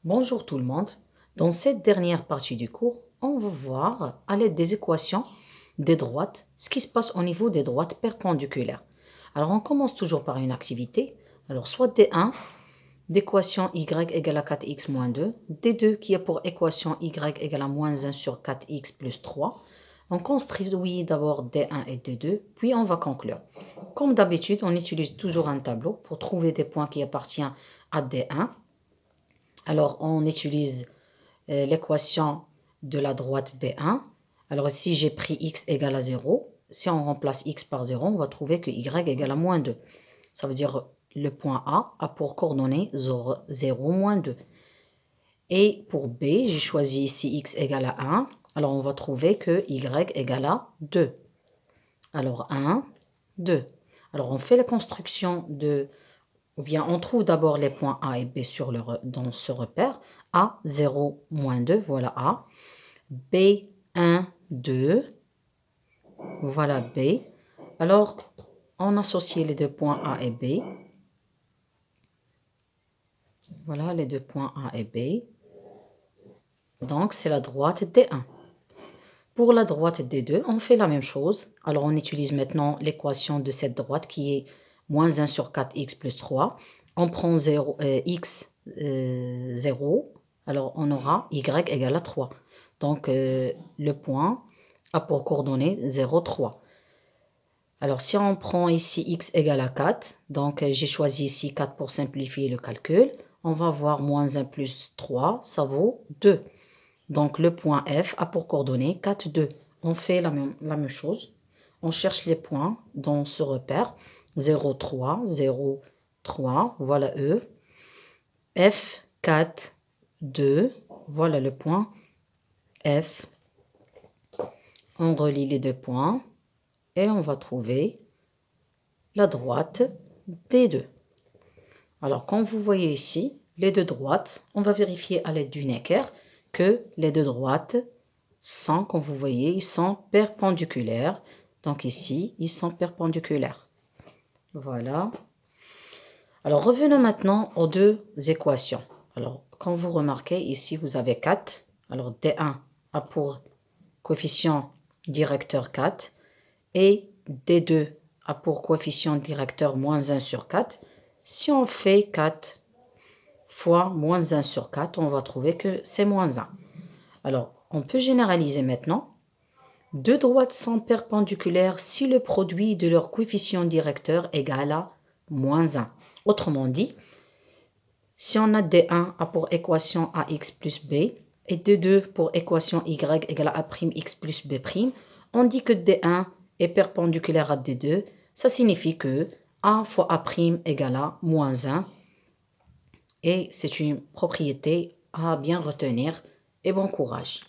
Bonjour tout le monde. Dans cette dernière partie du cours, on va voir à l'aide des équations des droites ce qui se passe au niveau des droites perpendiculaires. Alors on commence toujours par une activité. Alors soit D1, d'équation y égale à 4x moins 2, D2 qui est pour équation y égale à moins 1 sur 4x plus 3. On construit d'abord D1 et D2, puis on va conclure. Comme d'habitude, on utilise toujours un tableau pour trouver des points qui appartiennent à D1. Alors, on utilise l'équation de la droite D1. Alors, si j'ai pris x égale à 0, si on remplace x par 0, on va trouver que y égale à moins 2. Ça veut dire le point A a pour coordonnées 0, moins 2. Et pour B, j'ai choisi ici x égale à 1. Alors, on va trouver que y égale à 2. Alors, 1, 2. Alors, on fait la construction de... Ou bien, on trouve d'abord les points A et B dans ce repère. A, 0, moins 2, voilà A. B, 1, 2, voilà B. Alors, on associe les deux points A et B. Voilà les deux points A et B. Donc, c'est la droite D1. Pour la droite D2, on fait la même chose. Alors, on utilise maintenant l'équation de cette droite qui est moins 1 sur 4x plus 3. On prend x 0. Alors, on aura y égale à 3. Donc, le point a pour coordonnées 0, 3. Alors, si on prend ici x égale à 4, donc j'ai choisi ici 4 pour simplifier le calcul. On va voir moins 1 plus 3, ça vaut 2. Donc, le point F a pour coordonnées 4, 2. On fait la même chose. On cherche les points dans ce repère. 0, 3, 0, 3, voilà E. F, 4, 2, voilà le point F. On relie les deux points et on va trouver la droite des deux. Alors, comme vous voyez ici, les deux droites, on va vérifier à l'aide du Necker que les deux droites sont, comme vous voyez, ils sont perpendiculaires. Donc ici, ils sont perpendiculaires. Voilà. Alors, revenons maintenant aux deux équations. Alors, comme vous remarquez, ici, vous avez 4. Alors, D1 a pour coefficient directeur 4 et D2 a pour coefficient directeur moins 1 sur 4. Si on fait 4 fois moins 1 sur 4, on va trouver que c'est moins 1. Alors, on peut généraliser maintenant. Deux droites sont perpendiculaires si le produit de leur coefficient directeur égale à moins 1. Autrement dit, si on a D1 a pour équation AX plus B et D2 pour équation Y égale à A'X plus B', on dit que D1 est perpendiculaire à D2. Ça signifie que A fois A' égale à moins 1. Et c'est une propriété à bien retenir et bon courage.